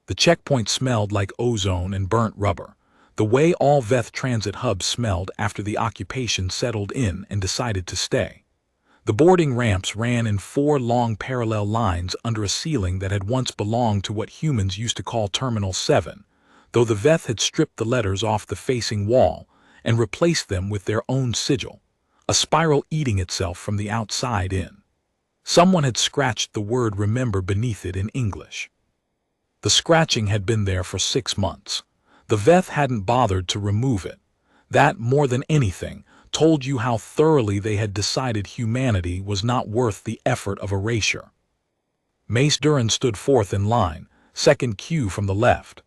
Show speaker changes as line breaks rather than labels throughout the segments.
The checkpoint smelled like ozone and burnt rubber, the way all Veth transit hubs smelled after the occupation settled in and decided to stay. The boarding ramps ran in 4 long parallel lines under a ceiling that had once belonged to what humans used to call Terminal 7, though the Veth had stripped the letters off the facing wall and replaced them with their own sigil, a spiral eating itself from the outside in. Someone had scratched the word remember beneath it in English. The scratching had been there for 6 months. The Veth hadn't bothered to remove it. That, more than anything, told you how thoroughly they had decided humanity was not worth the effort of erasure. Mace Duran stood fourth in line, second queue from the left.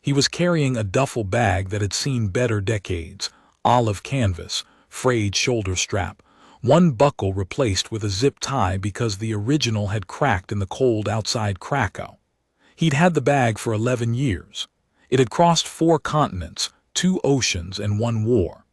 He was carrying a duffel bag that had seen better decades, olive canvas, frayed shoulder strap, one buckle replaced with a zip tie because the original had cracked in the cold outside Krakow. He'd had the bag for 11 years. It had crossed 4 continents, 2 oceans, and 1 war.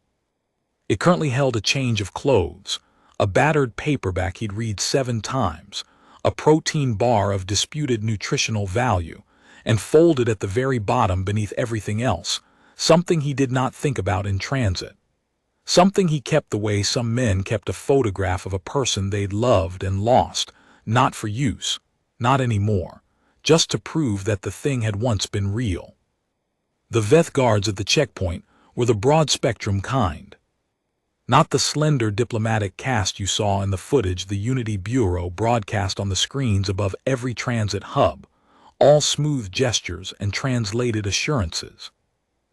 It currently held a change of clothes, a battered paperback he'd read 7 times, a protein bar of disputed nutritional value, and folded at the very bottom beneath everything else, something he did not think about in transit. Something he kept the way some men kept a photograph of a person they'd loved and lost, not for use, not anymore, just to prove that the thing had once been real. The Veth guards at the checkpoint were the broad-spectrum kind. Not the slender diplomatic caste you saw in the footage the Unity Bureau broadcast on the screens above every transit hub, all smooth gestures and translated assurances.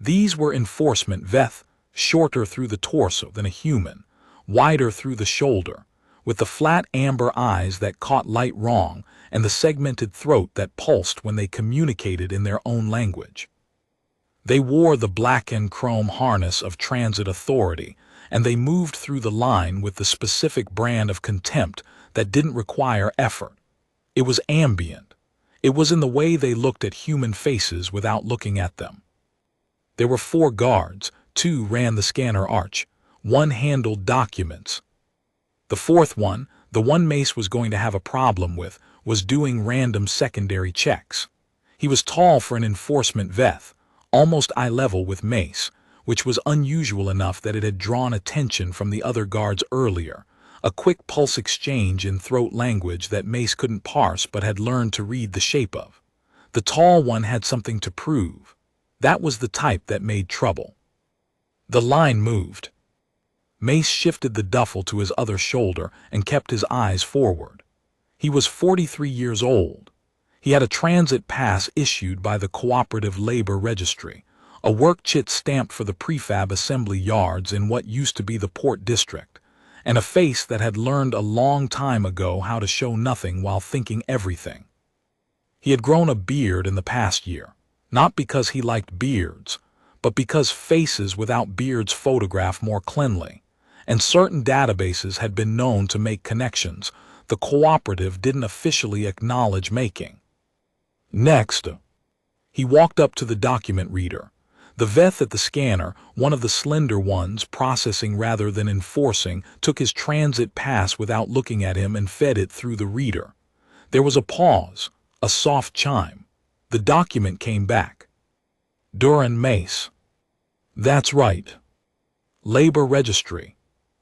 These were enforcement Veth, shorter through the torso than a human, wider through the shoulder, with the flat amber eyes that caught light wrong and the segmented throat that pulsed when they communicated in their own language. They wore the black and chrome harness of transit authority, and they moved through the line with the specific brand of contempt that didn't require effort. It was ambient. It was in the way they looked at human faces without looking at them. There were 4 guards, 2 ran the scanner arch, 1 handled documents. The 4th one, the one Mace was going to have a problem with, was doing random secondary checks. He was tall for an enforcement Veth, almost eye level with Mace, which was unusual enough that it had drawn attention from the other guards earlier, a quick pulse exchange in throat language that Mace couldn't parse but had learned to read the shape of. The tall one had something to prove. That was the type that made trouble. The line moved. Mace shifted the duffel to his other shoulder and kept his eyes forward. He was 43 years old. He had a transit pass issued by the Cooperative Labor Registry, a work chit stamped for the prefab assembly yards in what used to be the Port District, and a face that had learned a long time ago how to show nothing while thinking everything. He had grown a beard in the past year, not because he liked beards, but because faces without beards photograph more cleanly, and certain databases had been known to make connections the cooperative didn't officially acknowledge making. Next, he walked up to the document reader. The Veth at the scanner, one of the slender ones processing rather than enforcing, took his transit pass without looking at him and fed it through the reader. There was a pause, a soft chime. The document came back. Duran Mace. That's right. Labor Registry.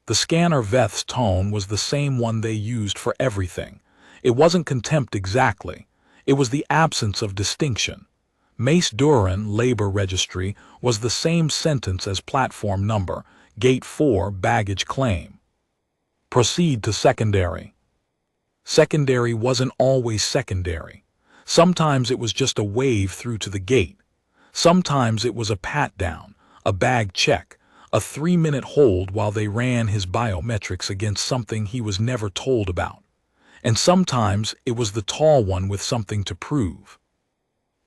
The scanner Veth's tone was the same one they used for everything. It wasn't contempt exactly. It was the absence of distinction. Mace Duran, Labor Registry, was the same sentence as platform number, Gate 4, baggage claim. Proceed to secondary. Secondary wasn't always secondary. Sometimes it was just a wave through to the gate. Sometimes it was a pat-down, a bag check, a 3-minute hold while they ran his biometrics against something he was never told about. And sometimes it was the tall one with something to prove.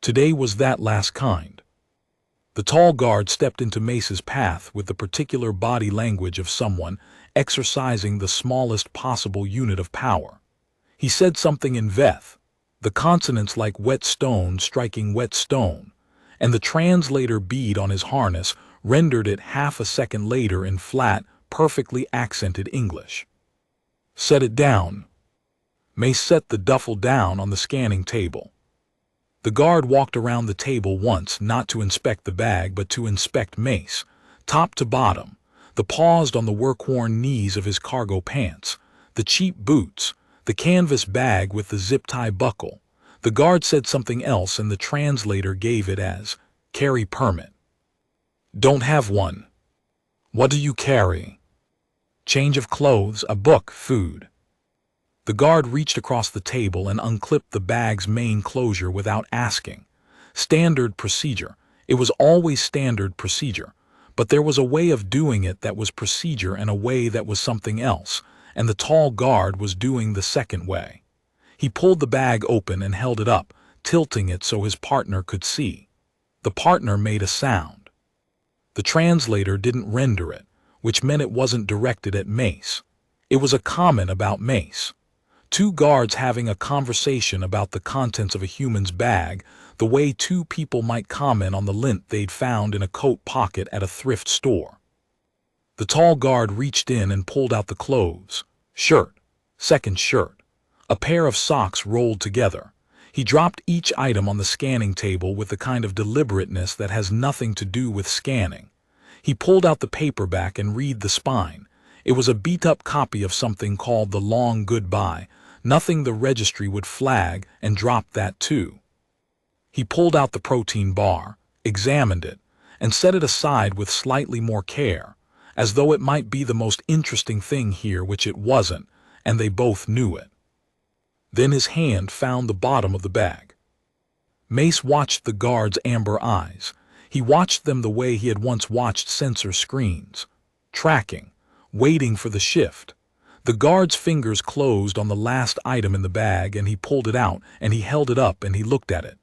Today was that last kind. The tall guard stepped into Mace's path with the particular body language of someone exercising the smallest possible unit of power. He said something in Veth, the consonants like wet stone striking wet stone, and the translator bead on his harness rendered it half a second later in flat, perfectly accented English. Set it down. Mace set the duffel down on the scanning table. The guard walked around the table once, not to inspect the bag, but to inspect Mace, top to bottom, the paused on the work-worn knees of his cargo pants, the cheap boots, the canvas bag with the zip-tie buckle. The guard said something else and the translator gave it as, "Carry permit." "Don't have one." "What do you carry?" "Change of clothes, a book, food." The guard reached across the table and unclipped the bag's main closure without asking. Standard procedure. It was always standard procedure. But there was a way of doing it that was procedure and a way that was something else, and the tall guard was doing the second way. He pulled the bag open and held it up, tilting it so his partner could see. The partner made a sound. The translator didn't render it, which meant it wasn't directed at Mace. It was a comment about Mace. Two guards having a conversation about the contents of a human's bag, the way two people might comment on the lint they'd found in a coat pocket at a thrift store. The tall guard reached in and pulled out the clothes. Shirt, second shirt, a pair of socks rolled together. He dropped each item on the scanning table with the kind of deliberateness that has nothing to do with scanning. He pulled out the paperback and read the spine. It was a beat-up copy of something called The Long Goodbye, nothing the registry would flag, and dropped that too. He pulled out the protein bar, examined it, and set it aside with slightly more care, as though it might be the most interesting thing here, which it wasn't, and they both knew it. Then his hand found the bottom of the bag. Mace watched the guard's amber eyes. He watched them the way he had once watched sensor screens, tracking, waiting for the shift. The guard's fingers closed on the last item in the bag, and he pulled it out, and he held it up, and he looked at it.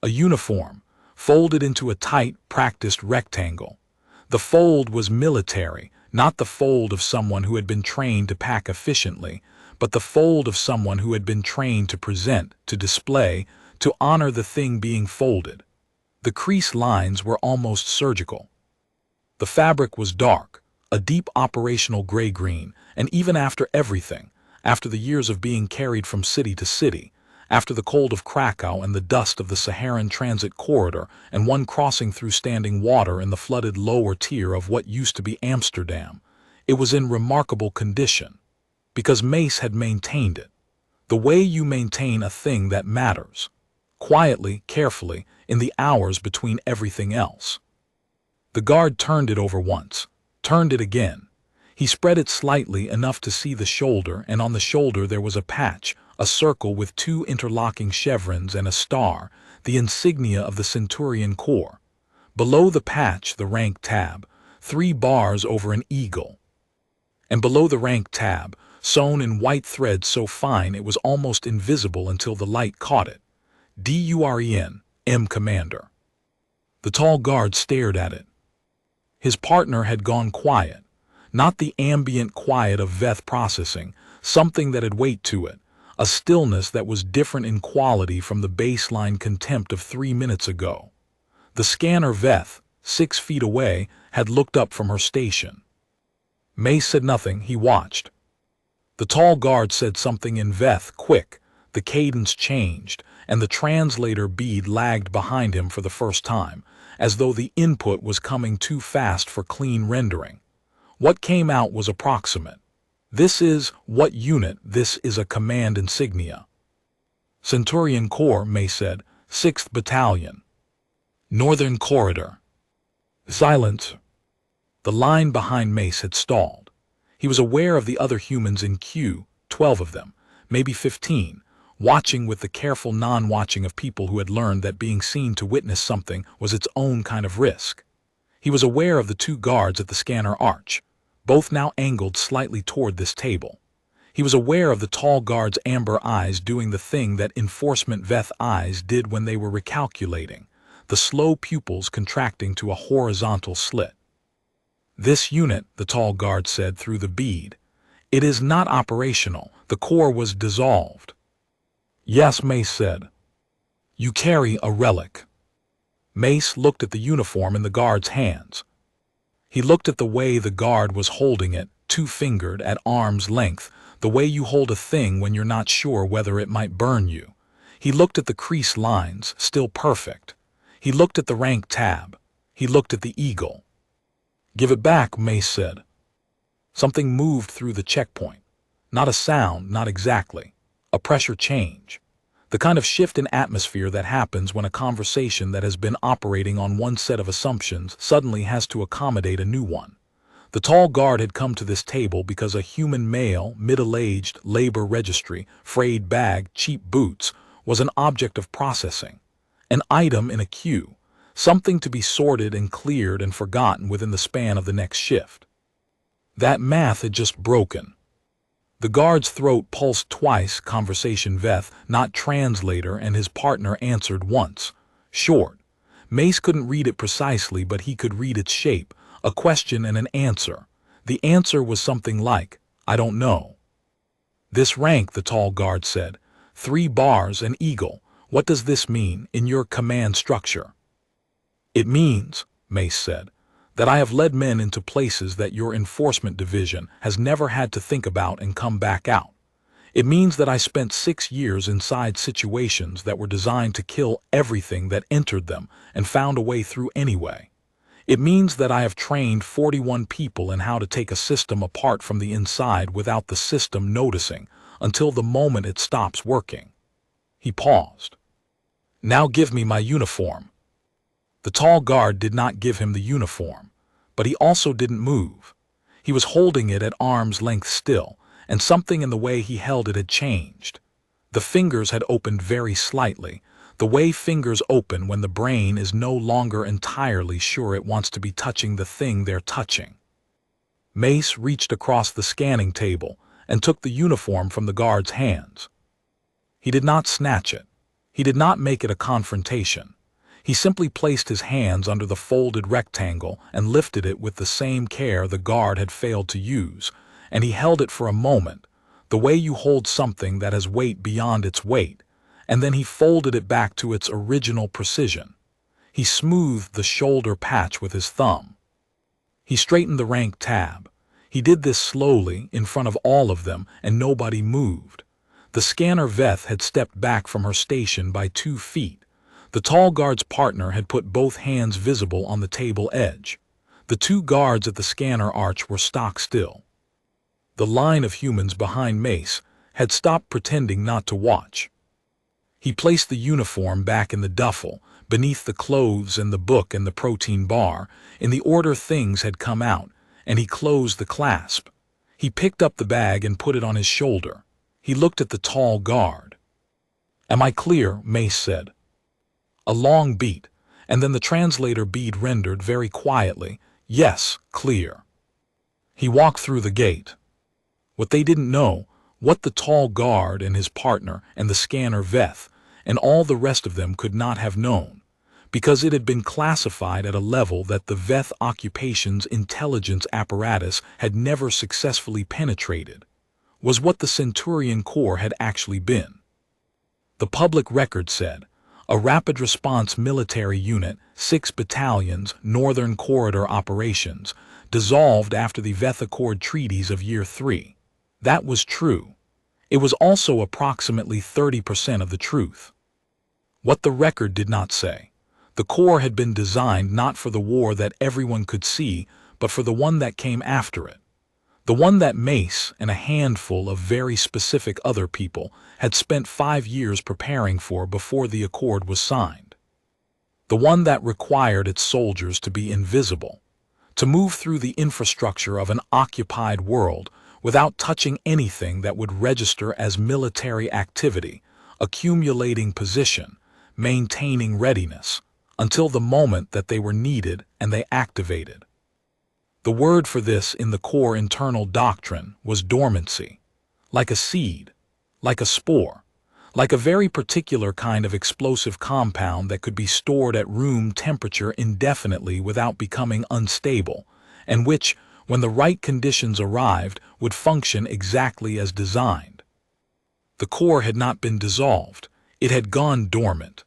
A uniform, folded into a tight, practiced rectangle. The fold was military, not the fold of someone who had been trained to pack efficiently, but the fold of someone who had been trained to present, to display, to honor the thing being folded. The crease lines were almost surgical. The fabric was dark, a deep operational gray-green, and even after everything, after the years of being carried from city to city, after the cold of Krakow and the dust of the Saharan transit corridor and one crossing through standing water in the flooded lower tier of what used to be Amsterdam, it was in remarkable condition, because Mace had maintained it, the way you maintain a thing that matters, quietly, carefully, in the hours between everything else. The guard turned it over once, turned it again. He spread it slightly enough to see the shoulder, and on the shoulder there was a patch, a circle with two interlocking chevrons and a star, the insignia of the Centurion Corps. Below the patch, the rank tab, 3 bars over an eagle. And below the rank tab, sewn in white thread so fine it was almost invisible until the light caught it. DUREN, M Commander. The tall guard stared at it. His partner had gone quiet, not the ambient quiet of Veth processing, something that had weight to it, a stillness that was different in quality from the baseline contempt of 3 minutes ago. The scanner Veth, 6 feet away, had looked up from her station. Mace said nothing, he watched. The tall guard said something in Veth, quick, the cadence changed, and the translator bead lagged behind him for the first time, as though the input was coming too fast for clean rendering. What came out was approximate. This is what unit, this is a command insignia. Centurion Corps, May said, 6th Battalion. Northern Corridor. Silence. The line behind Mace had stalled. He was aware of the other humans in queue, 12 of them, maybe 15, watching with the careful non-watching of people who had learned that being seen to witness something was its own kind of risk. He was aware of the 2 guards at the scanner arch, both now angled slightly toward this table. He was aware of the tall guard's amber eyes doing the thing that enforcement Veth eyes did when they were recalculating, the slow pupils contracting to a horizontal slit. This unit, the tall guard said through the bead, it is not operational. The Corps was dissolved. Yes, Mace said. You carry a relic. Mace looked at the uniform in the guard's hands. He looked at the way the guard was holding it, 2-fingered at arm's length, the way you hold a thing when you're not sure whether it might burn you. He looked at the crease lines, still perfect. He looked at the rank tab. He looked at the eagle. "Give it back," Mace said. Something moved through the checkpoint. Not a sound, not exactly. A pressure change. The kind of shift in atmosphere that happens when a conversation that has been operating on one set of assumptions suddenly has to accommodate a new one. The tall guard had come to this table because a human male, middle-aged, labor registry, frayed bag, cheap boots, was an object of processing. An item in a queue. Something to be sorted and cleared and forgotten within the span of the next shift. That math had just broken. The guard's throat pulsed twice, conversation Veth, not translator, and his partner answered once. Short. Mace couldn't read it precisely, but he could read its shape, a question and an answer. The answer was something like, "I don't know." "This rank," the tall guard said. 3 bars, an eagle. What does this mean in your command structure? "It means," Mace said, "that I have led men into places that your enforcement division has never had to think about and come back out. It means that I spent 6 years inside situations that were designed to kill everything that entered them and found a way through anyway. It means that I have trained 41 people in how to take a system apart from the inside without the system noticing until the moment it stops working." He paused. "Now give me my uniform." The tall guard did not give him the uniform, but he also didn't move. He was holding it at arm's length still, and something in the way he held it had changed. The fingers had opened very slightly, the way fingers open when the brain is no longer entirely sure it wants to be touching the thing they're touching. Mace reached across the scanning table and took the uniform from the guard's hands. He did not snatch it. He did not make it a confrontation. He simply placed his hands under the folded rectangle and lifted it with the same care the guard had failed to use, and he held it for a moment, the way you hold something that has weight beyond its weight, and then he folded it back to its original precision. He smoothed the shoulder patch with his thumb. He straightened the rank tab. He did this slowly, in front of all of them, and nobody moved. The scanner Veth had stepped back from her station by 2 feet. The tall guard's partner had put both hands visible on the table edge. The 2 guards at the scanner arch were stock still. The line of humans behind Mace had stopped pretending not to watch. He placed the uniform back in the duffel, beneath the clothes and the book and the protein bar, in the order things had come out, and he closed the clasp. He picked up the bag and put it on his shoulder. He looked at the tall guard. "Am I clear?" Mace said. A long beat, and then the translator bead rendered very quietly, "Yes, clear." He walked through the gate. What they didn't know, what the tall guard and his partner and the scanner Veth and all the rest of them could not have known, because it had been classified at a level that the Veth occupation's intelligence apparatus had never successfully penetrated, was what the Centurion Corps had actually been. The public record said, a rapid response military unit, 6 battalions, Northern Corridor operations, dissolved after the Veth Accord treaties of Year 3. That was true. It was also approximately 30% of the truth. What the record did not say. The Corps had been designed not for the war that everyone could see, but for the one that came after it. The one that Mace and a handful of very specific other people had spent 5 years preparing for before the accord was signed. The one that required its soldiers to be invisible, to move through the infrastructure of an occupied world without touching anything that would register as military activity, accumulating position, maintaining readiness, until the moment that they were needed and they activated. The word for this in the Corps internal doctrine was dormancy, like a seed, like a spore, like a very particular kind of explosive compound that could be stored at room temperature indefinitely without becoming unstable, and which, when the right conditions arrived, would function exactly as designed. The Corps had not been dissolved, it had gone dormant.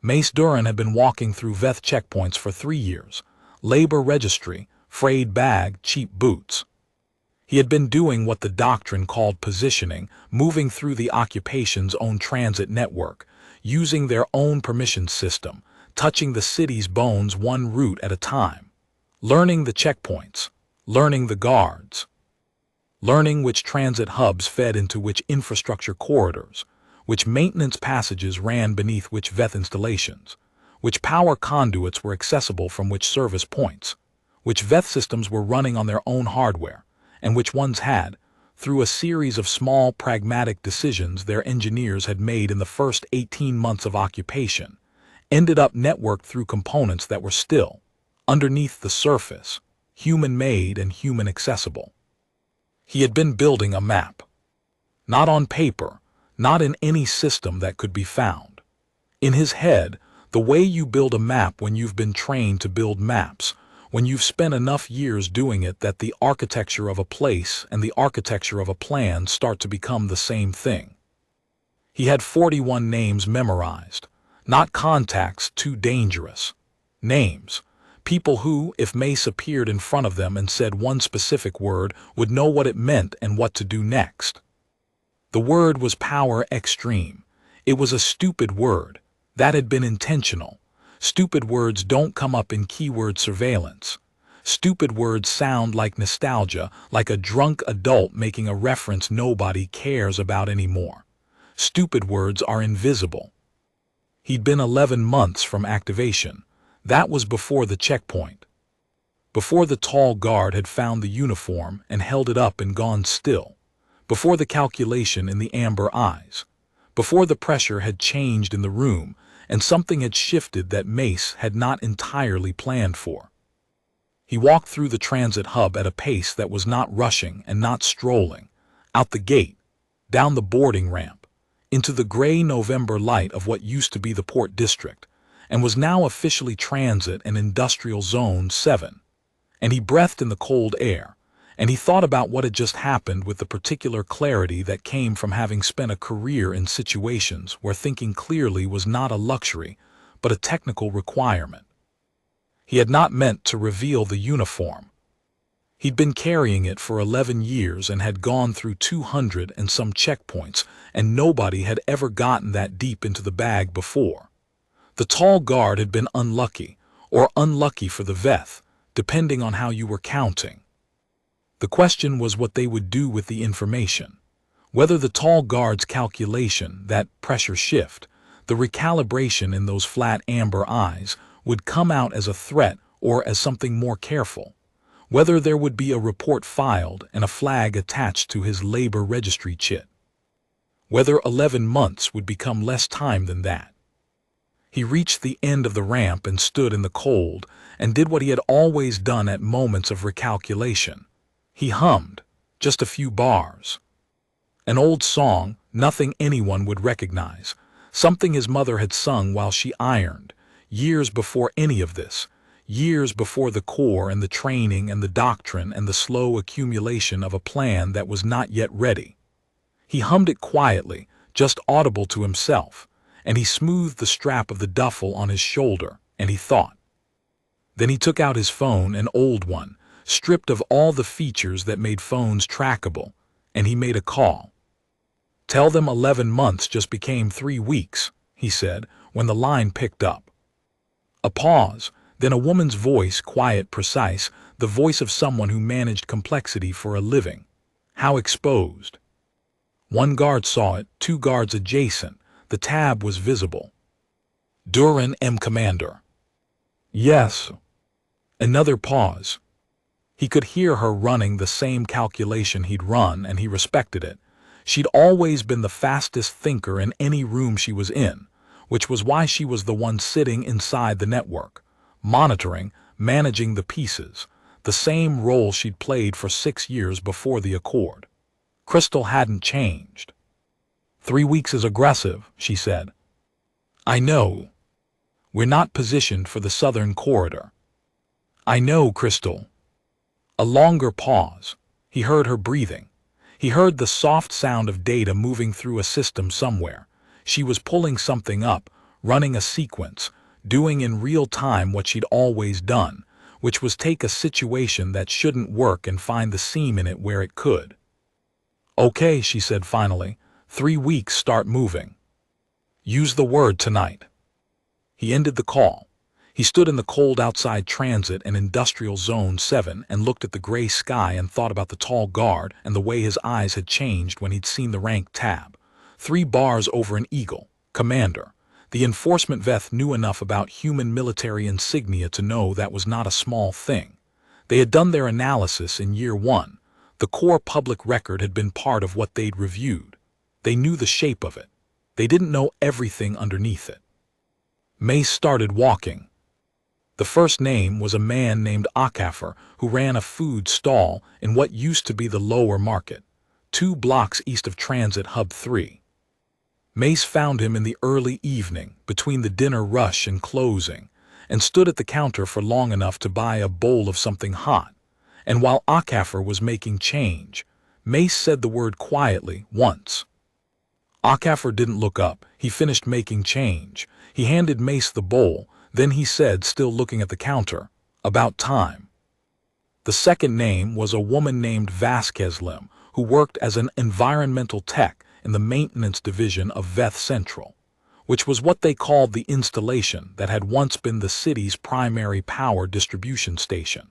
Mace Duran had been walking through Veth checkpoints for 3 years, labor registry, frayed bag, cheap boots. He had been doing what the doctrine called positioning, moving through the occupation's own transit network, using their own permission system, touching the city's bones one route at a time, learning the checkpoints, learning the guards, learning which transit hubs fed into which infrastructure corridors, which maintenance passages ran beneath which VETH installations, which power conduits were accessible from which service points, which VETH systems were running on their own hardware, and which ones had, through a series of small pragmatic decisions their engineers had made in the first 18 months of occupation, ended up networked through components that were still, underneath the surface, human-made and human-accessible. He had been building a map. Not on paper, not in any system that could be found. In his head, the way you build a map when you've been trained to build maps, when you've spent enough years doing it that the architecture of a place and the architecture of a plan start to become the same thing. He had 41 names memorized, not contacts too dangerous. Names. People who, if Mace appeared in front of them and said one specific word, would know what it meant and what to do next. The word was power extreme. It was a stupid word. That had been intentional. Stupid words don't come up in keyword surveillance. Stupid words sound like nostalgia, like a drunk adult making a reference nobody cares about anymore. Stupid words are invisible. He'd been 11 months from activation. That was before the checkpoint. Before the tall guard had found the uniform and held it up and gone still. Before the calculation in the amber eyes. Before the pressure had changed in the room and something had shifted that Mace had not entirely planned for. He walked through the transit hub at a pace that was not rushing and not strolling, out the gate, down the boarding ramp, into the gray November light of what used to be the Port District, and was now officially Transit and Industrial Zone 7. And he breathed in the cold air, and he thought about what had just happened with the particular clarity that came from having spent a career in situations where thinking clearly was not a luxury, but a technical requirement. He had not meant to reveal the uniform. He'd been carrying it for 11 years and had gone through 200 and some checkpoints, and nobody had ever gotten that deep into the bag before. The tall guard had been unlucky, or unlucky for the VETH, depending on how you were counting. The question was what they would do with the information. Whether the tall guard's calculation, that pressure shift, the recalibration in those flat amber eyes, would come out as a threat or as something more careful. Whether there would be a report filed and a flag attached to his labor registry chit. Whether 11 months would become less time than that. He reached the end of the ramp and stood in the cold and did what he had always done at moments of recalculation. He hummed, just a few bars. An old song, nothing anyone would recognize, something his mother had sung while she ironed, years before any of this, years before the core and the training and the doctrine and the slow accumulation of a plan that was not yet ready. He hummed it quietly, just audible to himself, and he smoothed the strap of the duffel on his shoulder, and he thought. Then he took out his phone, an old one, stripped of all the features that made phones trackable, and he made a call. "Tell them 11 months just became 3 weeks, he said, when the line picked up. A pause, then a woman's voice, quiet, precise, the voice of someone who managed complexity for a living. How exposed. One guard saw it, 2 guards adjacent. The tab was visible. Duran M. Commander. Yes. Another pause. He could hear her running the same calculation he'd run, and he respected it. She'd always been the fastest thinker in any room she was in, which was why she was the one sitting inside the network, monitoring, managing the pieces, the same role she'd played for 6 years before the Accord. Crystal hadn't changed. 3 weeks is aggressive, she said. I know. We're not positioned for the southern corridor. I know, Crystal. A longer pause. He heard her breathing. He heard the soft sound of data moving through a system somewhere. She was pulling something up, running a sequence, doing in real time what she'd always done, which was take a situation that shouldn't work and find the seam in it where it could. "Okay," she said finally. 3 weeks, start moving. Use the word tonight." He ended the call. He stood in the cold outside Transit and Industrial Zone 7 and looked at the gray sky and thought about the tall guard and the way his eyes had changed when he'd seen the rank tab. 3 bars over an eagle. Commander. The enforcement vet knew enough about human military insignia to know that was not a small thing. They had done their analysis in year 1. The core public record had been part of what they'd reviewed. They knew the shape of it. They didn't know everything underneath it. Mace started walking. The first name was a man named HFY who ran a food stall in what used to be the lower market, 2 blocks east of Transit Hub 3. Mace found him in the early evening, between the dinner rush and closing, and stood at the counter for long enough to buy a bowl of something hot. And while HFY was making change, Mace said the word quietly once. HFY didn't look up. He finished making change. He handed Mace the bowl. Then he said, still looking at the counter, "About time." The second name was a woman named Vasquez Lim, who worked as an environmental tech in the maintenance division of Veth Central, which was what they called the installation that had once been the city's primary power distribution station.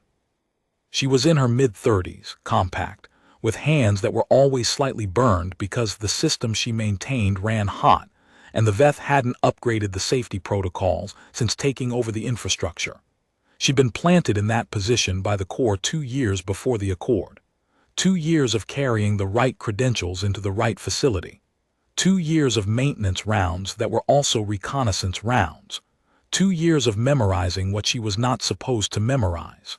She was in her mid-30s, compact, with hands that were always slightly burned because the system she maintained ran hot, and the Veth hadn't upgraded the safety protocols since taking over the infrastructure. She'd been planted in that position by the Corps 2 years before the Accord. 2 years of carrying the right credentials into the right facility. 2 years of maintenance rounds that were also reconnaissance rounds. 2 years of memorizing what she was not supposed to memorize.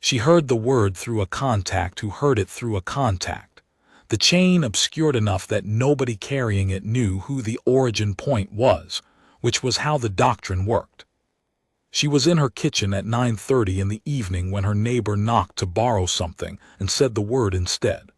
She heard the word through a contact who heard it through a contact. The chain obscured enough that nobody carrying it knew who the origin point was, which was how the doctrine worked. She was in her kitchen at 9:30 in the evening when her neighbor knocked to borrow something and said the word instead.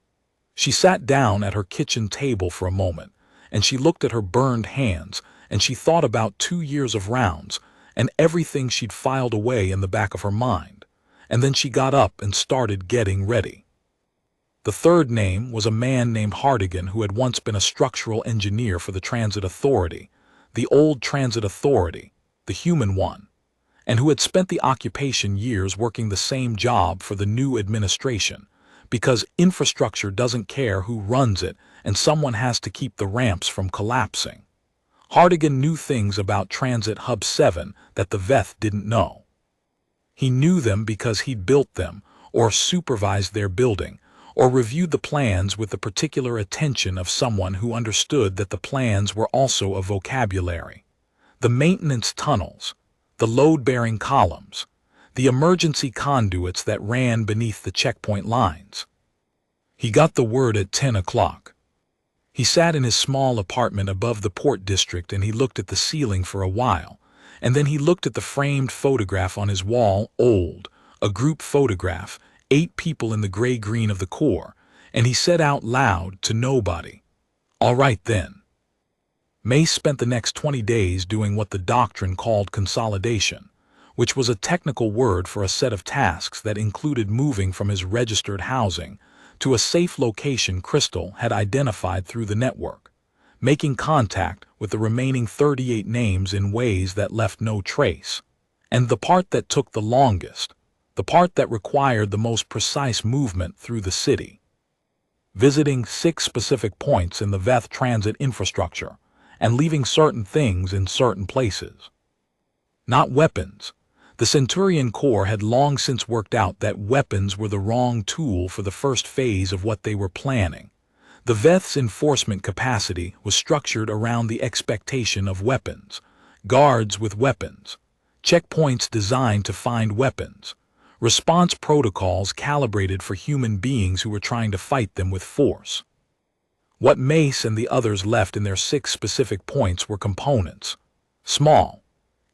She sat down at her kitchen table for a moment, and she looked at her burned hands, and she thought about 2 years of rounds and everything she'd filed away in the back of her mind, and then she got up and started getting ready. The third name was a man named Hardigan who had once been a structural engineer for the Transit Authority, the old Transit Authority, the human one, and who had spent the occupation years working the same job for the new administration, because infrastructure doesn't care who runs it and someone has to keep the ramps from collapsing. Hardigan knew things about Transit Hub 7 that the Veth didn't know. He knew them because he'd built them, or supervised their building, or reviewed the plans with the particular attention of someone who understood that the plans were also a vocabulary. The maintenance tunnels, the load-bearing columns, the emergency conduits that ran beneath the checkpoint lines. He got the word at 10 o'clock. He sat in his small apartment above the port district and he looked at the ceiling for a while, and then he looked at the framed photograph on his wall, old, a group photograph, 8 people in the gray-green of the Corps, and he said out loud to nobody, "All right then." Mace spent the next 20 days doing what the doctrine called consolidation, which was a technical word for a set of tasks that included moving from his registered housing to a safe location Crystal had identified through the network, making contact with the remaining 38 names in ways that left no trace, and the part that took the longest, the part that required the most precise movement through the city. Visiting 6 specific points in the Veth transit infrastructure and leaving certain things in certain places. Not weapons. The Centurion Corps had long since worked out that weapons were the wrong tool for the first phase of what they were planning. The Veth's enforcement capacity was structured around the expectation of weapons, guards with weapons, checkpoints designed to find weapons, response protocols calibrated for human beings who were trying to fight them with force. What Mace and the others left in their 6 specific points were components. Small.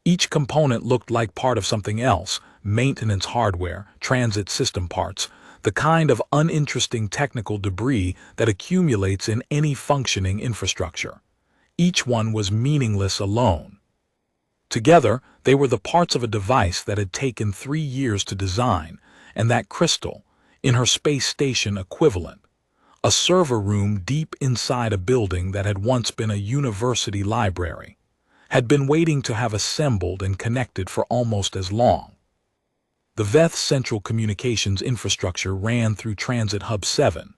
Each component looked like part of something else, maintenance hardware, transit system parts, the kind of uninteresting technical debris that accumulates in any functioning infrastructure. Each one was meaningless alone. Together, they were the parts of a device that had taken 3 years to design, and that Crystal, in her space station equivalent, a server room deep inside a building that had once been a university library, had been waiting to have assembled and connected for almost as long. The VETH's central communications infrastructure ran through Transit Hub 7.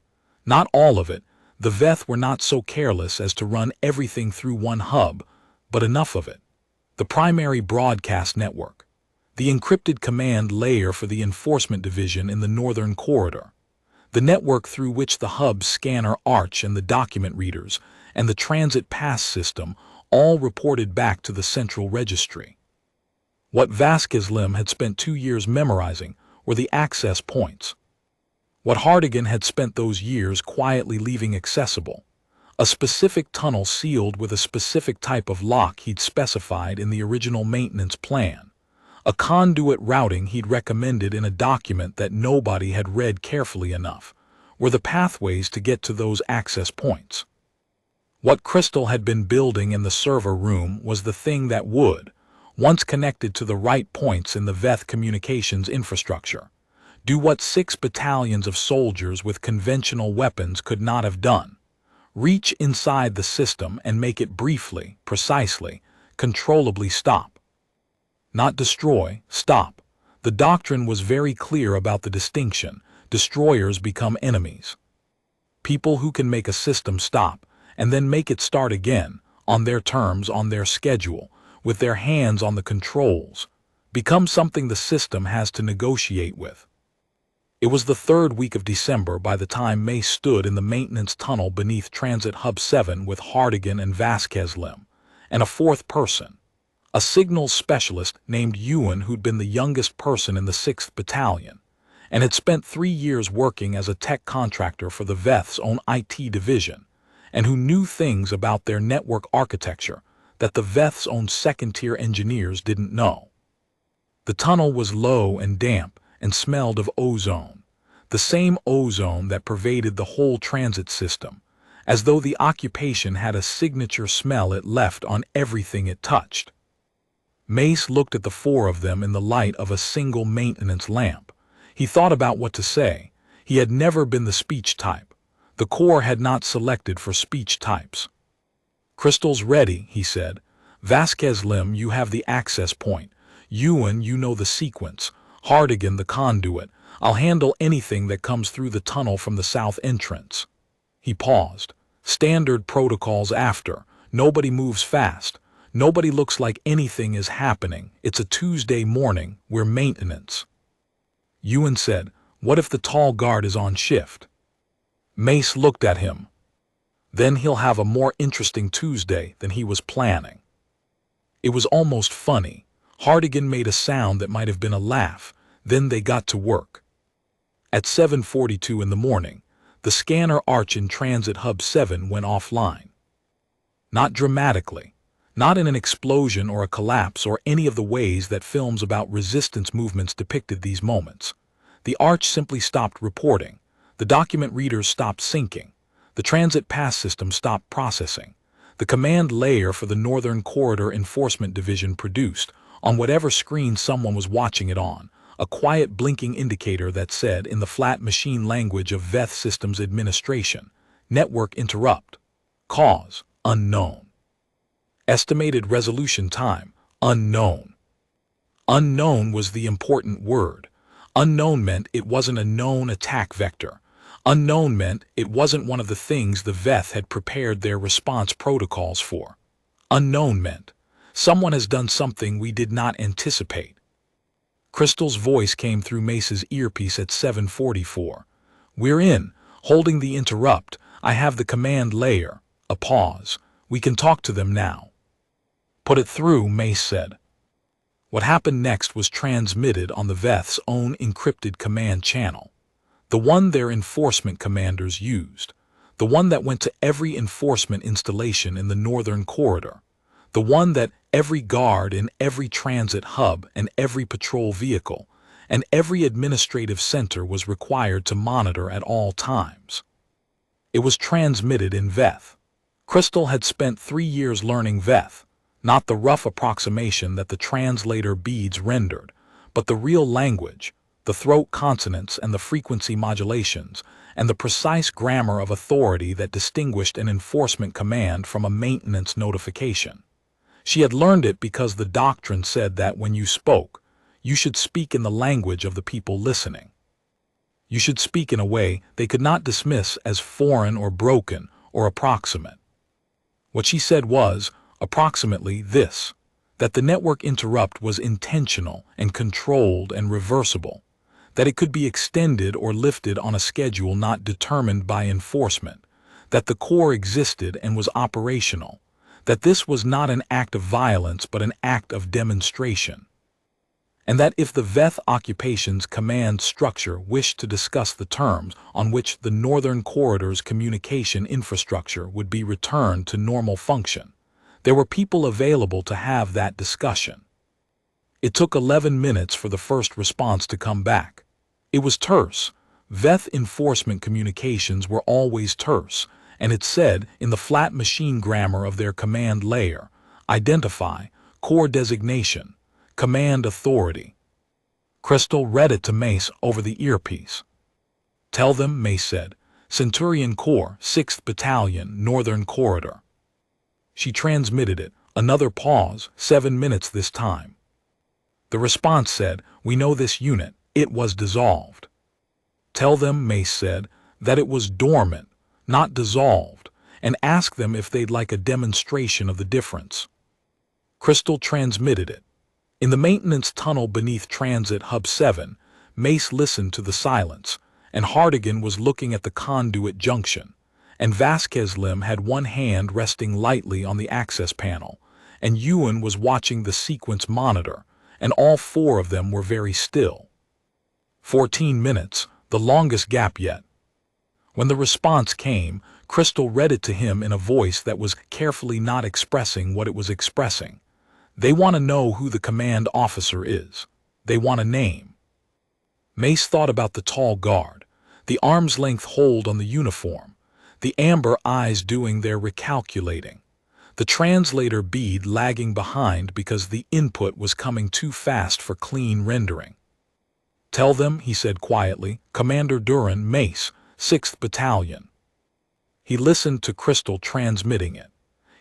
Not all of it. The VETH were not so careless as to run everything through one hub, but enough of it. The primary broadcast network, the encrypted command layer for the enforcement division in the northern corridor, the network through which the hub's scanner arch and the document readers and the transit pass system all reported back to the central registry. What Vasquez Lim had spent 2 years memorizing were the access points. What Hardigan had spent those years quietly leaving accessible, a specific tunnel sealed with a specific type of lock he'd specified in the original maintenance plan, a conduit routing he'd recommended in a document that nobody had read carefully enough, were the pathways to get to those access points. What Crystal had been building in the server room was the thing that would, once connected to the right points in the VETH communications infrastructure, do what 6 battalions of soldiers with conventional weapons could not have done: reach inside the system and make it briefly, precisely, controllably stop. Not destroy, stop. The doctrine was very clear about the distinction. Destroyers become enemies. People who can make a system stop and then make it start again, on their terms, on their schedule, with their hands on the controls, become something the system has to negotiate with. It was the 3rd week of December by the time May stood in the maintenance tunnel beneath Transit Hub 7 with Hardigan and Vasquez Lim, and a 4th person, a signals specialist named Ewan, who'd been the youngest person in the 6th Battalion, and had spent 3 years working as a tech contractor for the VETH's own IT division, and who knew things about their network architecture that the VETH's own second-tier engineers didn't know. The tunnel was low and damp and smelled of ozone, the same ozone that pervaded the whole transit system, as though the occupation had a signature smell it left on everything it touched. Mace looked at the 4 of them in the light of a single maintenance lamp. He thought about what to say. He had never been the speech type. The Corps had not selected for speech types. "Crystal's ready," he said. "Vasquez Lim, you have the access point. Ewan, you know the sequence. Hardigan, the conduit. I'll handle anything that comes through the tunnel from the south entrance." He paused. "Standard protocols after. Nobody moves fast. Nobody looks like anything is happening. It's a Tuesday morning. We're maintenance." Ewan said, "What if the tall guard is on shift?" Mace looked at him. "Then he'll have a more interesting Tuesday than he was planning." It was almost funny. Hardigan made a sound that might have been a laugh. Then they got to work. At 7:42 in the morning, the scanner arch in Transit Hub 7 went offline. Not dramatically, not in an explosion or a collapse or any of the ways that films about resistance movements depicted these moments. The arch simply stopped reporting. The document readers stopped syncing. The transit pass system stopped processing. The command layer for the Northern Corridor Enforcement Division produced, on whatever screen someone was watching it on, a quiet blinking indicator that said, in the flat machine language of VETH Systems Administration, "Network interrupt. Cause, unknown. Estimated resolution time, unknown." Unknown was the important word. Unknown meant it wasn't a known attack vector. Unknown meant it wasn't one of the things the VETH had prepared their response protocols for. Unknown meant someone has done something we did not anticipate. Crystal's voice came through Mace's earpiece at 7:44. "We're in, holding the interrupt. I have the command layer." A pause. "We can talk to them now." "Put it through," Mace said. What happened next was transmitted on the VETH's own encrypted command channel. The one their enforcement commanders used. The one that went to every enforcement installation in the Northern Corridor. The one that every guard in every transit hub and every patrol vehicle and every administrative center was required to monitor at all times. It was transmitted in VETH. Crystal had spent 3 years learning VETH, not the rough approximation that the translator beads rendered, but the real language, the throat consonants and the frequency modulations, and the precise grammar of authority that distinguished an enforcement command from a maintenance notification. She had learned it because the doctrine said that when you spoke, you should speak in the language of the people listening. You should speak in a way they could not dismiss as foreign or broken or approximate. What she said was, approximately, this: that the network interrupt was intentional and controlled and reversible, that it could be extended or lifted on a schedule not determined by enforcement, that the core existed and was operational, that this was not an act of violence but an act of demonstration, and that if the Veth occupation's command structure wished to discuss the terms on which the Northern Corridor's communication infrastructure would be returned to normal function, there were people available to have that discussion. It took 11 minutes for the first response to come back. It was terse. Veth enforcement communications were always terse, and it said, in the flat machine grammar of their command layer, identify, core designation, command authority. Crystal read it to Mace over the earpiece. Tell them, Mace said, Centurion Corps, 6th Battalion, Northern Corridor. She transmitted it. Another pause, 7 minutes this time. The response said, we know this unit, it was dissolved. Tell them, Mace said, that it was dormant, not dissolved, and ask them if they'd like a demonstration of the difference. Crystal transmitted it. In the maintenance tunnel beneath Transit Hub 7, Mace listened to the silence, and Hardigan was looking at the conduit junction, and Vasquez Lim had one hand resting lightly on the access panel, and Ewan was watching the sequence monitor, and all four of them were very still. 14 minutes, the longest gap yet. When the response came, Crystal read it to him in a voice that was carefully not expressing what it was expressing. They want to know who the command officer is. They want a name. Mace thought about the tall guard, the arm's-length hold on the uniform, the amber eyes doing their recalculating, the translator bead lagging behind because the input was coming too fast for clean rendering. Tell them, he said quietly, Commander Duran, Mace, 6th Battalion. He listened to Crystal transmitting it.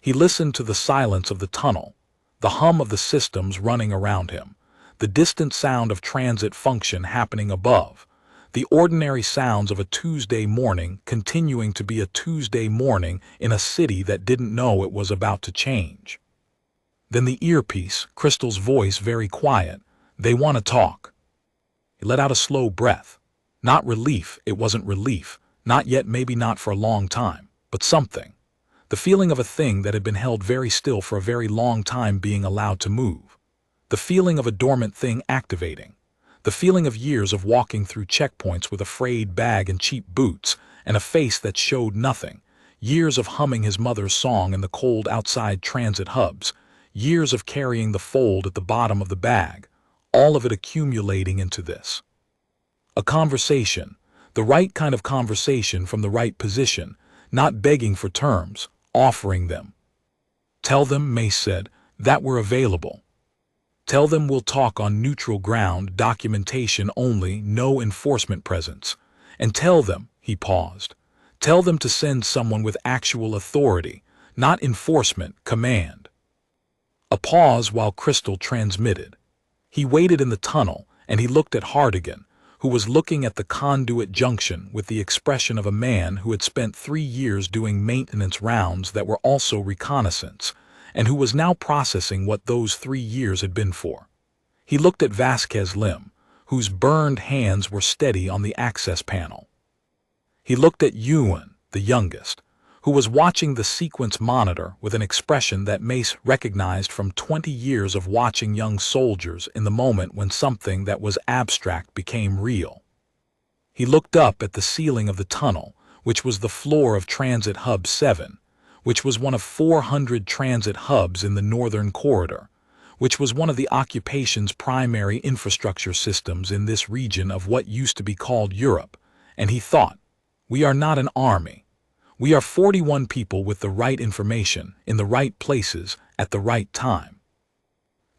He listened to the silence of the tunnel, the hum of the systems running around him, the distant sound of transit function happening above, the ordinary sounds of a Tuesday morning continuing to be a Tuesday morning in a city that didn't know it was about to change. Then the earpiece, Crystal's voice very quiet, they want to talk. He let out a slow breath. Not relief, it wasn't relief, not yet, maybe not for a long time, but something. The feeling of a thing that had been held very still for a very long time being allowed to move. The feeling of a dormant thing activating. The feeling of years of walking through checkpoints with a frayed bag and cheap boots and a face that showed nothing. Years of humming his mother's song in the cold outside transit hubs. Years of carrying the fold at the bottom of the bag. All of it accumulating into this. A conversation, the right kind of conversation from the right position, not begging for terms, offering them. Tell them, Mace said, that we're available. Tell them we'll talk on neutral ground, documentation only, no enforcement presence. And tell them, he paused, tell them to send someone with actual authority, not enforcement, command. A pause while Crystal transmitted. He waited in the tunnel, and he looked at Hardigan, who was looking at the conduit junction with the expression of a man who had spent 3 years doing maintenance rounds that were also reconnaissance, and who was now processing what those 3 years had been for. He looked at Vasquez Lim, whose burned hands were steady on the access panel. He looked at Ewan, the youngest, who was watching the sequence monitor with an expression that Mace recognized from 20 years of watching young soldiers in the moment when something that was abstract became real. He looked up at the ceiling of the tunnel, which was the floor of Transit Hub 7, which was one of 400 transit hubs in the Northern Corridor, which was one of the occupation's primary infrastructure systems in this region of what used to be called Europe, and he thought, we are not an army. We are 41 people with the right information, in the right places, at the right time.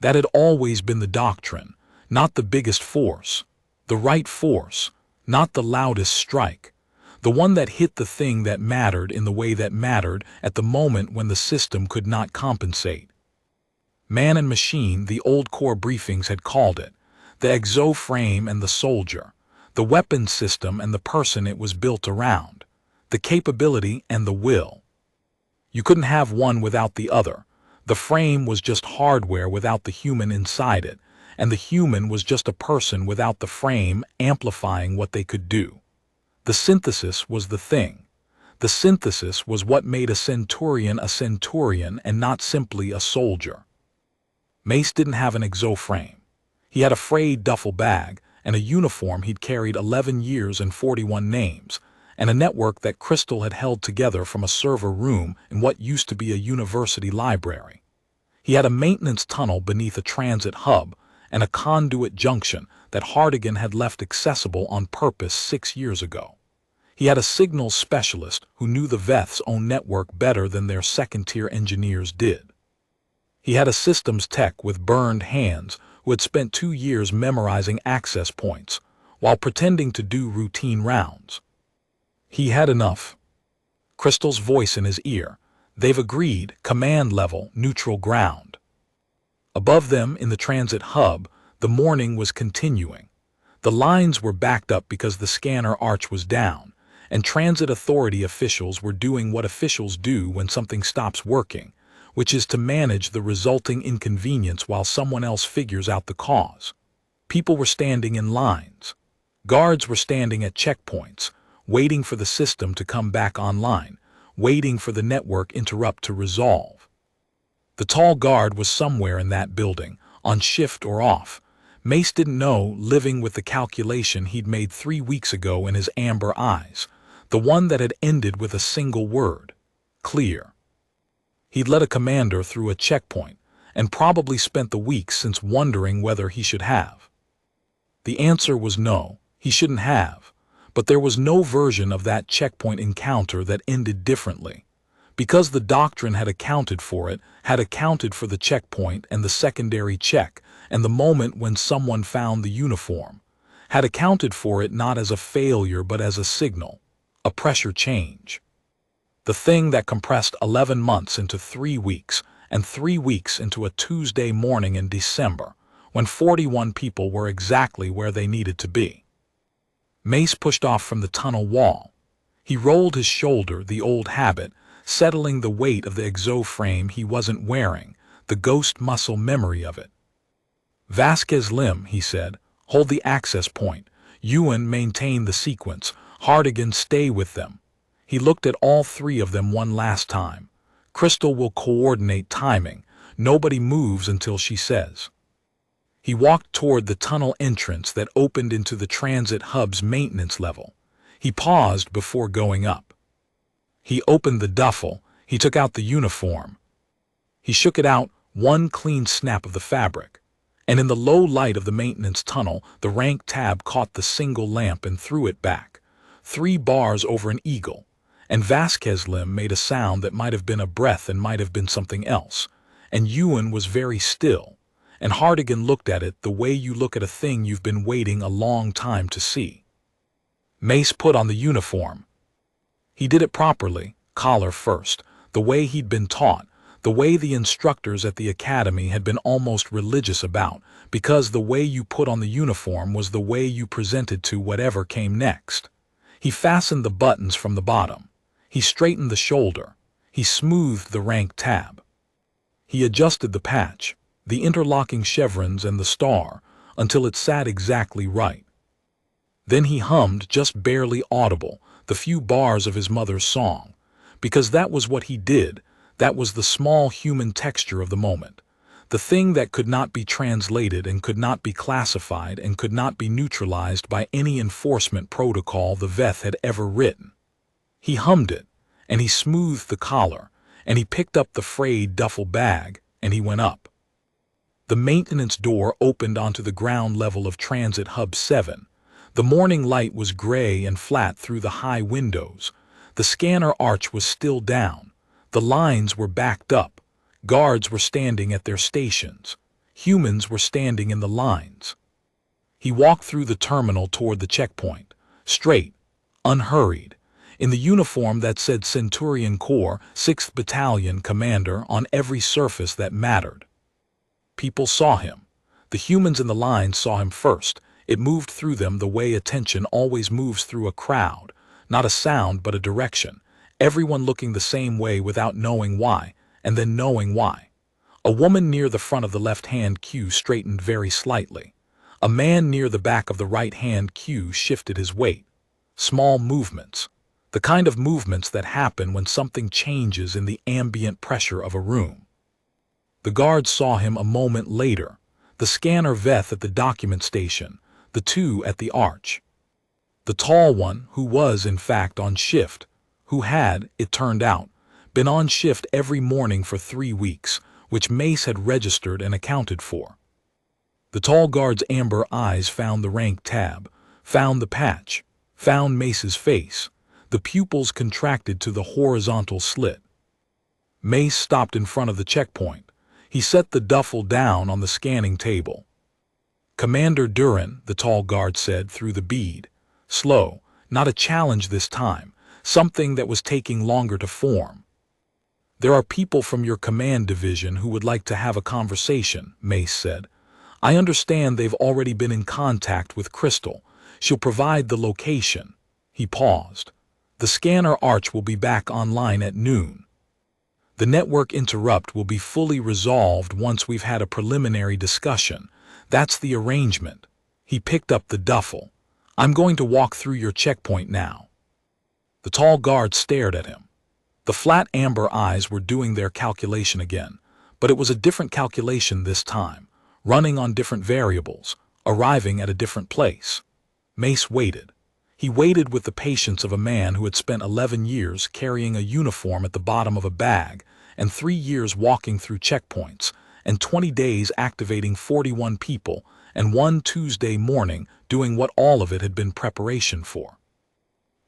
That had always been the doctrine, not the biggest force. The right force, not the loudest strike. The one that hit the thing that mattered in the way that mattered at the moment when the system could not compensate. Man and machine, the old core briefings had called it. The exo-frame and the soldier. The weapon system and the person it was built around. The capability and the will. You couldn't have one without the other. The frame was just hardware without the human inside it, and the human was just a person without the frame amplifying what they could do. The synthesis was the thing. The synthesis was what made a centurion and not simply a soldier. Mace didn't have an exo-frame. He had a frayed duffel bag and a uniform he'd carried 11 years and 41 names, and a network that Crystal had held together from a server room in what used to be a university library. He had a maintenance tunnel beneath a transit hub and a conduit junction that Hardigan had left accessible on purpose 6 years ago. He had a signals specialist who knew the Veth's own network better than their second-tier engineers did. He had a systems tech with burned hands who had spent 2 years memorizing access points while pretending to do routine rounds. He had enough. Crystal's voice in his ear. They've agreed, command level, neutral ground. Above them in the transit hub, the morning was continuing. The lines were backed up because the scanner arch was down, and transit authority officials were doing what officials do when something stops working, which is to manage the resulting inconvenience while someone else figures out the cause. People were standing in lines. Guards were standing at checkpoints, waiting for the system to come back online, waiting for the network interrupt to resolve. The tall guard was somewhere in that building, on shift or off. Mace didn't know, living with the calculation he'd made 3 weeks ago in his amber eyes, the one that had ended with a single word: clear. He'd led a commander through a checkpoint, and probably spent the weeks since wondering whether he should have. The answer was no, he shouldn't have, but there was no version of that checkpoint encounter that ended differently, because the doctrine had accounted for it, had accounted for the checkpoint and the secondary check, and the moment when someone found the uniform, had accounted for it not as a failure but as a signal, a pressure change. The thing that compressed 11 months into 3 weeks, and 3 weeks into a Tuesday morning in December, when 41 people were exactly where they needed to be. Mace pushed off from the tunnel wall. He rolled his shoulder, the old habit, settling the weight of the exo-frame he wasn't wearing, the ghost muscle memory of it. Vasquez Lim, he said, hold the access point. Ewan maintain the sequence. Hardigan stay with them. He looked at all 3 of them one last time. Crystal will coordinate timing. Nobody moves until she says. He walked toward the tunnel entrance that opened into the transit hub's maintenance level. He paused before going up. He opened the duffel. He took out the uniform. He shook it out, one clean snap of the fabric. And in the low light of the maintenance tunnel, the rank tab caught the single lamp and threw it back. 3 bars over an eagle. And Vasquez Lim made a sound that might have been a breath and might have been something else. And Ewan was very still. And Hardigan looked at it the way you look at a thing you've been waiting a long time to see. Mace put on the uniform. He did it properly, collar first, the way he'd been taught, the way the instructors at the academy had been almost religious about, because the way you put on the uniform was the way you presented to whatever came next. He fastened the buttons from the bottom. He straightened the shoulder. He smoothed the rank tab. He adjusted the patch, the interlocking chevrons and the star, until it sat exactly right. Then he hummed, just barely audible, the few bars of his mother's song, because that was what he did, that was the small human texture of the moment, the thing that could not be translated and could not be classified and could not be neutralized by any enforcement protocol the Veth had ever written. He hummed it, and he smoothed the collar, and he picked up the frayed duffel bag, and he went up. The maintenance door opened onto the ground level of Transit Hub 7. The morning light was gray and flat through the high windows. The scanner arch was still down. The lines were backed up. Guards were standing at their stations. Humans were standing in the lines. He walked through the terminal toward the checkpoint, straight, unhurried, in the uniform that said Centurion Corps, 6th Battalion Commander on every surface that mattered. People saw him. The humans in the lines saw him first. It moved through them the way attention always moves through a crowd, not a sound but a direction, everyone looking the same way without knowing why, and then knowing why. A woman near the front of the left-hand queue straightened very slightly. A man near the back of the right-hand queue shifted his weight. Small movements. The kind of movements that happen when something changes in the ambient pressure of a room. The guards saw him a moment later, the scanner Veth at the document station, the two at the arch. The tall one, who was in fact on shift, who had, it turned out, been on shift every morning for 3 weeks, which Mace had registered and accounted for. The tall guard's amber eyes found the rank tab, found the patch, found Mace's face. The pupils contracted to the horizontal slit. Mace stopped in front of the checkpoint. He set the duffel down on the scanning table. "Commander Duran," the tall guard said through the bead. Slow, not a challenge this time, something that was taking longer to form. "There are people from your command division who would like to have a conversation," Mace said. "I understand they've already been in contact with Crystal. She'll provide the location." He paused. "The scanner arch will be back online at noon. The network interrupt will be fully resolved once we've had a preliminary discussion. That's the arrangement." He picked up the duffel. "I'm going to walk through your checkpoint now." The tall guard stared at him. The flat amber eyes were doing their calculation again, but it was a different calculation this time, running on different variables, arriving at a different place. Mace waited. He waited with the patience of a man who had spent 11 years carrying a uniform at the bottom of a bag, and 3 years walking through checkpoints, and 20 days activating 41 people, and one Tuesday morning doing what all of it had been preparation for.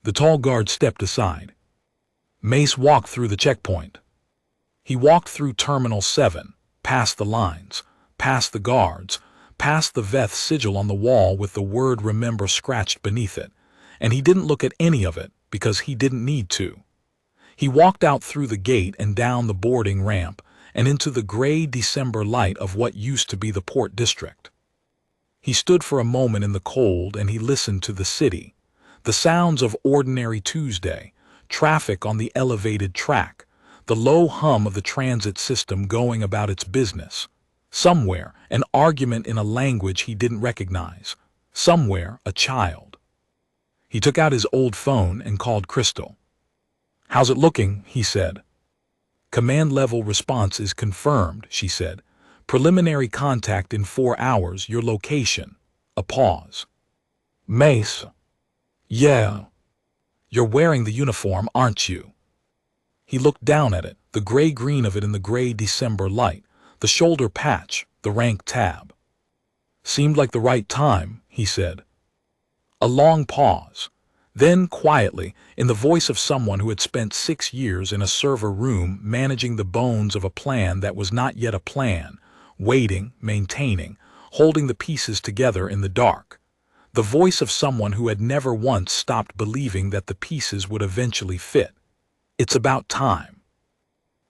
The tall guard stepped aside. Mace walked through the checkpoint. He walked through Terminal 7, past the lines, past the guards, past the Veth sigil on the wall with the word "Remember" scratched beneath it, and he didn't look at any of it because he didn't need to. He walked out through the gate and down the boarding ramp and into the gray December light of what used to be the Port District. He stood for a moment in the cold and he listened to the city, the sounds of ordinary Tuesday, traffic on the elevated track, the low hum of the transit system going about its business. Somewhere, an argument in a language he didn't recognize. Somewhere, a child. He took out his old phone and called Crystal. "How's it looking?" he said. "Command level response is confirmed," she said. "Preliminary contact in 4 hours, your location." A pause. "Mace." "Yeah." "You're wearing the uniform, aren't you?" He looked down at it, the gray-green of it in the gray December light, the shoulder patch, the rank tab. "Seemed like the right time," he said. A long pause. Then, quietly, in the voice of someone who had spent 6 years in a server room managing the bones of a plan that was not yet a plan, waiting, maintaining, holding the pieces together in the dark. The voice of someone who had never once stopped believing that the pieces would eventually fit. "It's about time."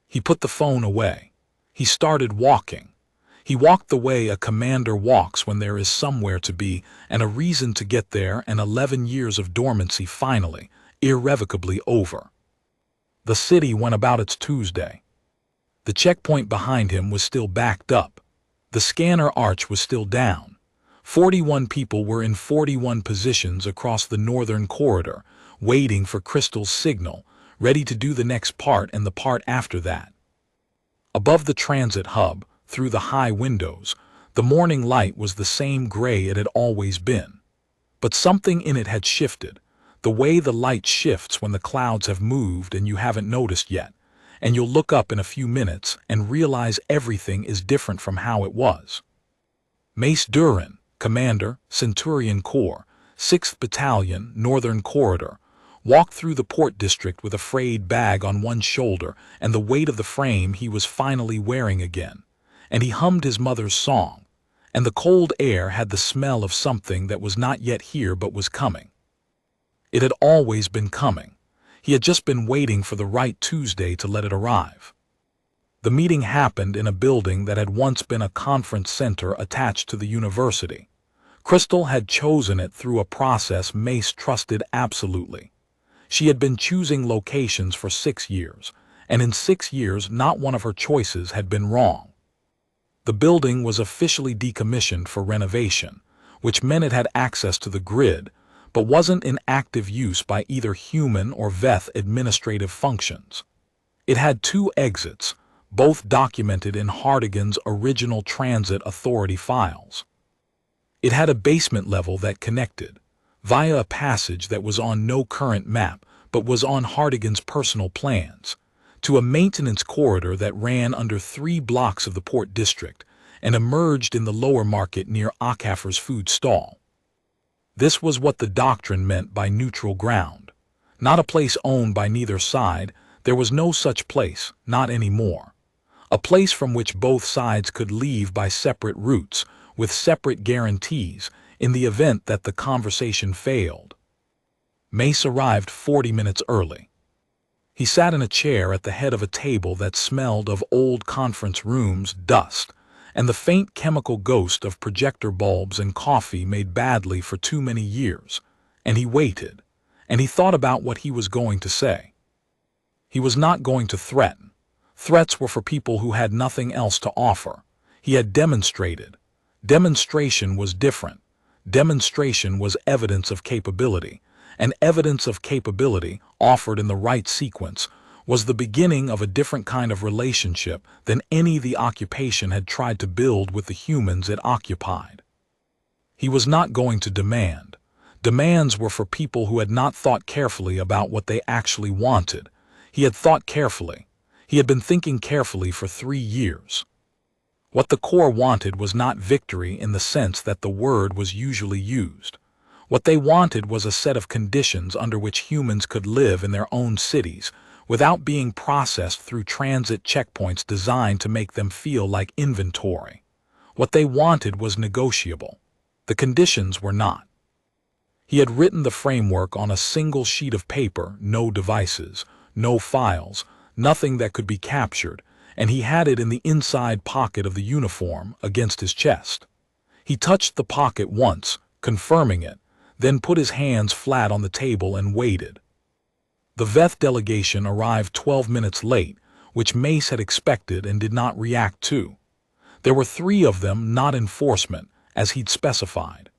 He put the phone away. He started walking. He walked the way a commander walks when there is somewhere to be and a reason to get there, and 11 years of dormancy finally, irrevocably over. The city went about its Tuesday. The checkpoint behind him was still backed up. The scanner arch was still down. 41 people were in 41 positions across the northern corridor, waiting for Crystal's signal, ready to do the next part and the part after that. Above the transit hub, through the high windows, the morning light was the same gray it had always been. But something in it had shifted, the way the light shifts when the clouds have moved and you haven't noticed yet, and you'll look up in a few minutes and realize everything is different from how it was. Mace Duran, Commander, Centurion Corps, 6th Battalion, Northern Corridor, walked through the port district with a frayed bag on one shoulder and the weight of the frame he was finally wearing again, and he hummed his mother's song, and the cold air had the smell of something that was not yet here but was coming. It had always been coming. He had just been waiting for the right Tuesday to let it arrive. The meeting happened in a building that had once been a conference center attached to the university. Crystal had chosen it through a process Mace trusted absolutely. She had been choosing locations for 6 years, and in 6 years not one of her choices had been wrong. The building was officially decommissioned for renovation, which meant it had access to the grid, but wasn't in active use by either human or Veth administrative functions. It had 2 exits, both documented in Hardigan's original Transit Authority files. It had a basement level that connected, via a passage that was on no current map but was on Hardigan's personal plans, to a maintenance corridor that ran under 3 blocks of the port district and emerged in the lower market near Akafar's food stall. This was what the doctrine meant by neutral ground. Not a place owned by neither side, there was no such place, not anymore. A place from which both sides could leave by separate routes, with separate guarantees, in the event that the conversation failed. Mace arrived 40 minutes early. He sat in a chair at the head of a table that smelled of old conference rooms, dust, and the faint chemical ghost of projector bulbs and coffee made badly for too many years, and he waited, and he thought about what he was going to say. He was not going to threaten. Threats were for people who had nothing else to offer. He had demonstrated. Demonstration was different. Demonstration was evidence of capability, and evidence of capability, offered in the right sequence, was the beginning of a different kind of relationship than any the occupation had tried to build with the humans it occupied. He was not going to demand. Demands were for people who had not thought carefully about what they actually wanted. He had thought carefully. He had been thinking carefully for 3 years. What the core wanted was not victory in the sense that the word was usually used. What they wanted was a set of conditions under which humans could live in their own cities, without being processed through transit checkpoints designed to make them feel like inventory. What they wanted was negotiable. The conditions were not. He had written the framework on a single sheet of paper, no devices, no files, nothing that could be captured, and he had it in the inside pocket of the uniform against his chest. He touched the pocket once, confirming it, then put his hands flat on the table and waited. The Veth delegation arrived 12 minutes late, which Mace had expected and did not react to. There were 3 of them, not enforcement, as he'd specified.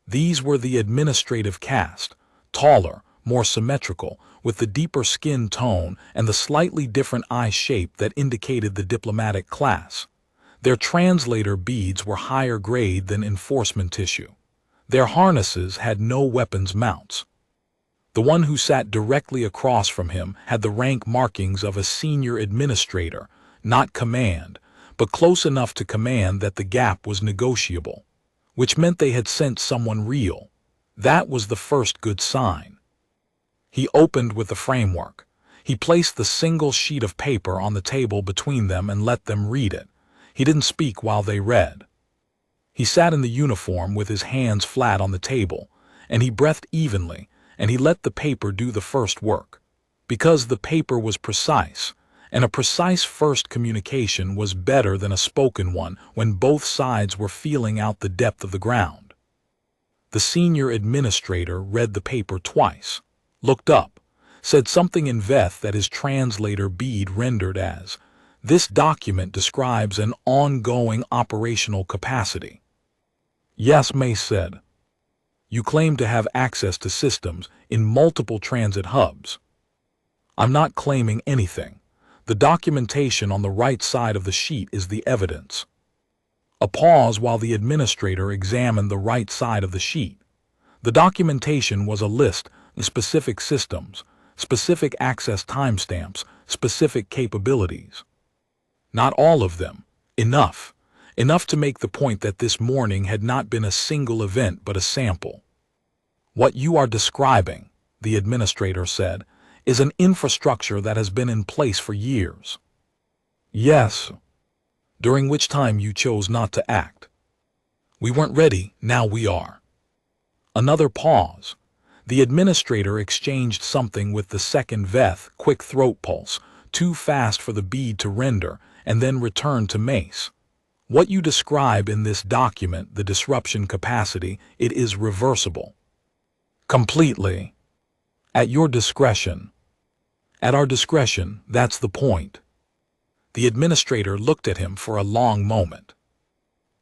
These were the administrative caste, taller, more symmetrical, with the deeper skin tone and the slightly different eye shape that indicated the diplomatic class. Their translator beads were higher grade than enforcement tissue. Their harnesses had no weapons mounts. The one who sat directly across from him had the rank markings of a senior administrator, not command, but close enough to command that the gap was negotiable, which meant they had sent someone real. That was the first good sign. He opened with the framework. He placed the single sheet of paper on the table between them and let them read it. He didn't speak while they read. He sat in the uniform with his hands flat on the table, and he breathed evenly, and he let the paper do the first work. Because the paper was precise, and a precise first communication was better than a spoken one when both sides were feeling out the depth of the ground. The senior administrator read the paper twice, looked up, said something in Veth that his translator bead rendered as, "This document describes an ongoing operational capacity." "Yes," Mace said. "You claim to have access to systems in multiple transit hubs." "I'm not claiming anything. The documentation on the right side of the sheet is the evidence." A pause while the administrator examined the right side of the sheet. The documentation was a list of specific systems, specific access timestamps, specific capabilities. Not all of them. Enough. Enough to make the point that this morning had not been a single event but a sample. "What you are describing," the administrator said, is an infrastructure that has been in place for years. Yes. During which time you chose not to act. We weren't ready, now we are. Another pause. The administrator exchanged something with the second Veth, quick throat pulse, too fast for the bead to render, and then returned to Mace. What you describe in this document, the disruption capacity, it is reversible. Completely. At your discretion. At our discretion, that's the point. The administrator looked at him for a long moment.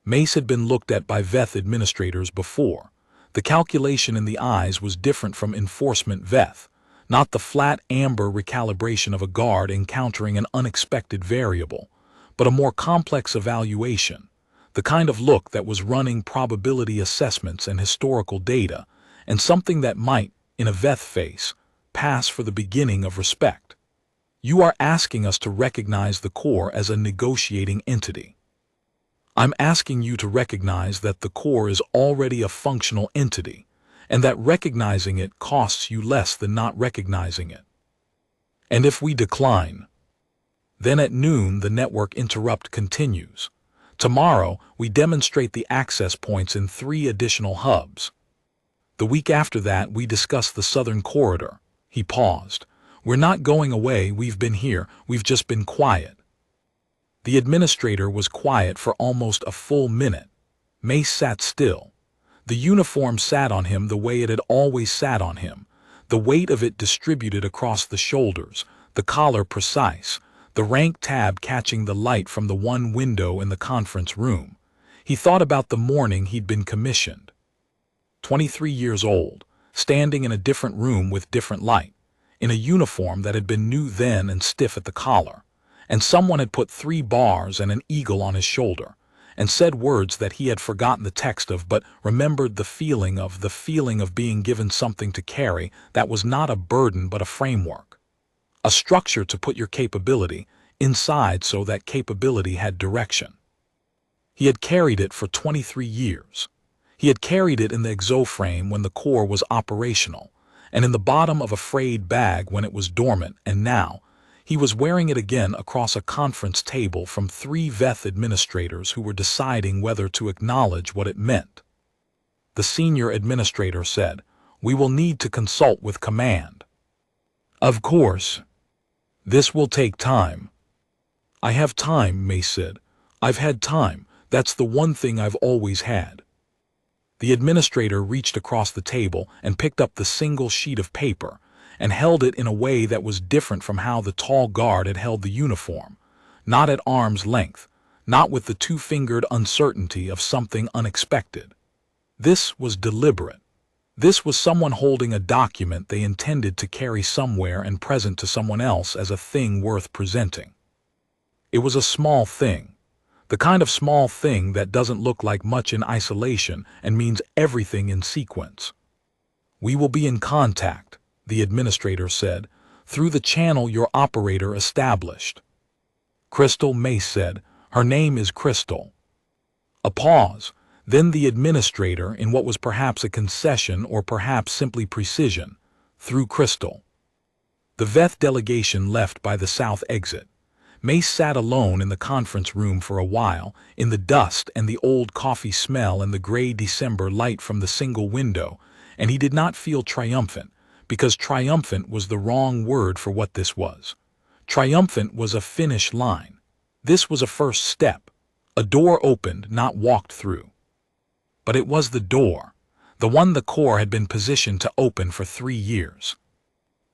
Mace had been looked at by Veth administrators before. The calculation in the eyes was different from enforcement Veth, not the flat amber recalibration of a guard encountering an unexpected variable, but a more complex evaluation, the kind of look that was running probability assessments and historical data, and something that might, in a Veth face, pass for the beginning of respect. You are asking us to recognize the core as a negotiating entity. I'm asking you to recognize that the core is already a functional entity, and that recognizing it costs you less than not recognizing it. And if we decline, then at noon the network interrupt continues. Tomorrow we demonstrate the access points in 3 additional hubs. The week after that we discuss the southern corridor. He paused. We're not going away, we've been here, we've just been quiet. The administrator was quiet for almost a full minute. Mace sat still. The uniform sat on him the way it had always sat on him, the weight of it distributed across the shoulders, the collar precise, the rank tab catching the light from the one window in the conference room. He thought about the morning he'd been commissioned. 23 years old, standing in a different room with different light, in a uniform that had been new then and stiff at the collar. And someone had put 3 bars and an eagle on his shoulder, and said words that he had forgotten the text of but remembered the feeling of being given something to carry that was not a burden but a framework. A structure to put your capability inside so that capability had direction. He had carried it for 23 years. He had carried it in the exoframe when the core was operational, and in the bottom of a frayed bag when it was dormant, and now, he was wearing it again across a conference table from 3 Veth administrators who were deciding whether to acknowledge what it meant. The senior administrator said, "We will need to consult with command." "Of course. This will take time." "I have time," Mace said. "I've had time. That's the one thing I've always had." The administrator reached across the table and picked up the single sheet of paper, and held it in a way that was different from how the tall guard had held the uniform, not at arm's length, not with the 2-fingered uncertainty of something unexpected. This was deliberate. This was someone holding a document they intended to carry somewhere and present to someone else as a thing worth presenting. It was a small thing, the kind of small thing that doesn't look like much in isolation and means everything in sequence. "We will be in contact," the administrator said, "through the channel your operator established." "Crystal," Mace said. "Her name is Crystal." A pause. Then the administrator, in what was perhaps a concession or perhaps simply precision, "Through Crystal." The Veth delegation left by the south exit. Mace sat alone in the conference room for a while, in the dust and the old coffee smell and the gray December light from the single window, and he did not feel triumphant, because triumphant was the wrong word for what this was. Triumphant was a finish line. This was a first step. A door opened, not walked through. But it was the door, the one the core had been positioned to open for 3 years.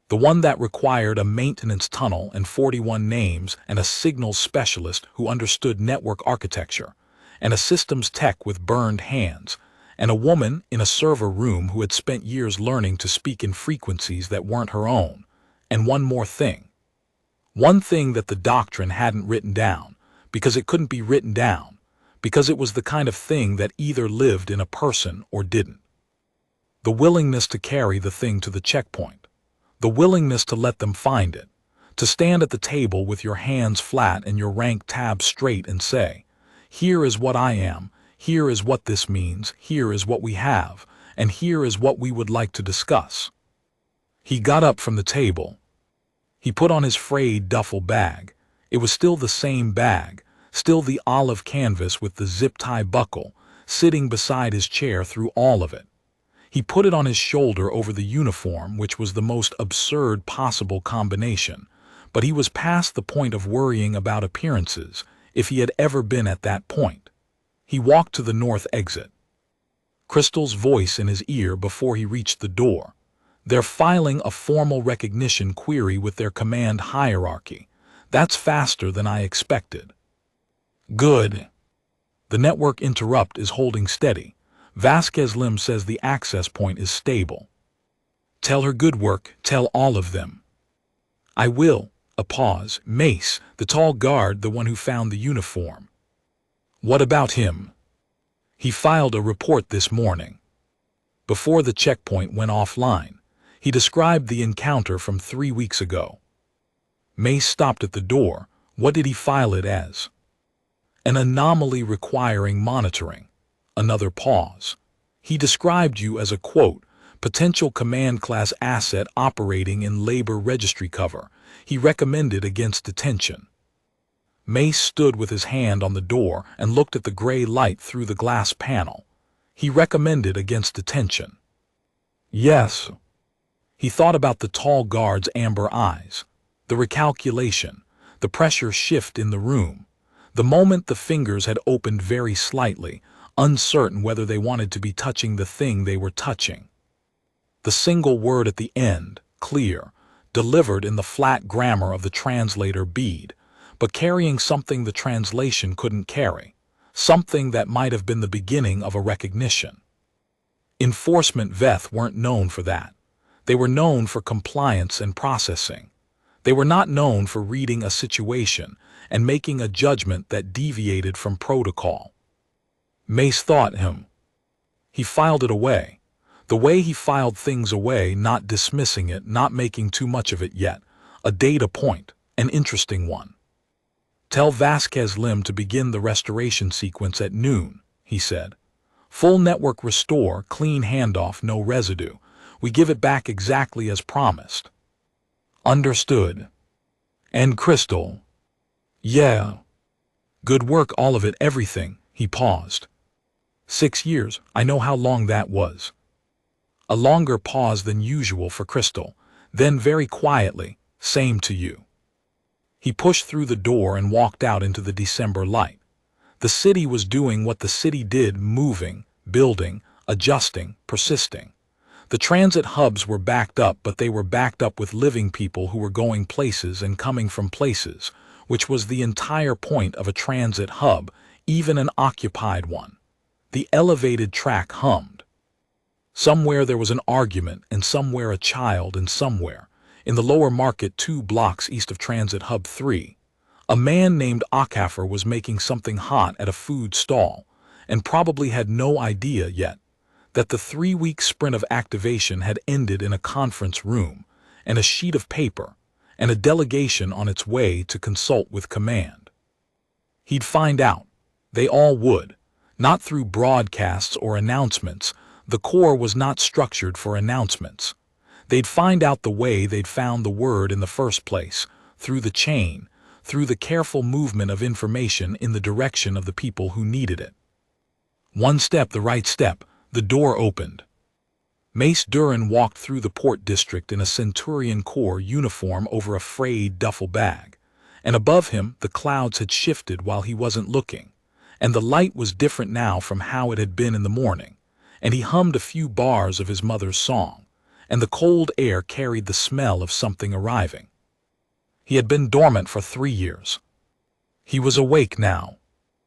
The one that required a maintenance tunnel and 41 names and a signals specialist who understood network architecture, and a systems tech with burned hands, and a woman in a server room who had spent years learning to speak in frequencies that weren't her own, and one more thing. One thing that the doctrine hadn't written down, because it couldn't be written down, because it was the kind of thing that either lived in a person or didn't. The willingness to carry the thing to the checkpoint. The willingness to let them find it. To stand at the table with your hands flat and your rank tab straight and say, "Here is what I am. Here is what this means, here is what we have, and here is what we would like to discuss." He got up from the table. He put on his frayed duffel bag. It was still the same bag, still the olive canvas with the zip-tie buckle, sitting beside his chair through all of it. He put it on his shoulder over the uniform, which was the most absurd possible combination, but he was past the point of worrying about appearances, if he had ever been at that point. He walked to the north exit. Crystal's voice in his ear before he reached the door. They're filing a formal recognition query with their command hierarchy. That's faster than I expected. Good. The network interrupt is holding steady. Vasquez Lim says the access point is stable. Tell her good work, tell all of them. I will. A pause. Mace, the tall guard, the one who found the uniform. What about him? He filed a report this morning. Before the checkpoint went offline. He described the encounter from 3 weeks ago. Mace stopped at the door. What did he file it as? An anomaly requiring monitoring. Another pause. He described you as a, quote, potential command class asset operating in labor registry cover. He recommended against detention. Mace stood with his hand on the door and looked at the gray light through the glass panel. He recommended against detention. Yes. He thought about the tall guard's amber eyes, the recalculation, the pressure shift in the room, the moment the fingers had opened very slightly, uncertain whether they wanted to be touching the thing they were touching. The single word at the end, clear, delivered in the flat grammar of the translator bead, but carrying something the translation couldn't carry, something that might have been the beginning of a recognition. Enforcement Veth weren't known for that. They were known for compliance and processing. They were not known for reading a situation and making a judgment that deviated from protocol. Mace thought him. He filed it away. The way he filed things away, not dismissing it, not making too much of it yet. A data point, an interesting one. Tell Vasquez Lim to begin the restoration sequence at noon, he said. Full network restore, clean handoff, no residue. We give it back exactly as promised. Understood. And Crystal? Yeah. Good work, all of it, everything. He paused. 6 years, I know how long that was. A longer pause than usual for Crystal, then very quietly, same to you. He pushed through the door and walked out into the December light. The city was doing what the city did, moving, building, adjusting, persisting. The transit hubs were backed up, but they were backed up with living people who were going places and coming from places, which was the entire point of a transit hub, even an occupied one. The elevated track hummed. Somewhere there was an argument, and somewhere a child, and somewhere, in the lower market 2 blocks east of Transit Hub 3, a man named Akafer was making something hot at a food stall, and probably had no idea yet that the 3-week sprint of activation had ended in a conference room, and a sheet of paper, and a delegation on its way to consult with command. He'd find out. They all would. Not through broadcasts or announcements. The Corps was not structured for announcements. They'd find out the way they'd found the word in the first place, through the chain, through the careful movement of information in the direction of the people who needed it. One step, the right step. The door opened. Mace Duran walked through the port district in a Centurion Corps uniform over a frayed duffel bag, and above him the clouds had shifted while he wasn't looking, and the light was different now from how it had been in the morning, and he hummed a few bars of his mother's song, and the cold air carried the smell of something arriving. He had been dormant for 3 years. He was awake now.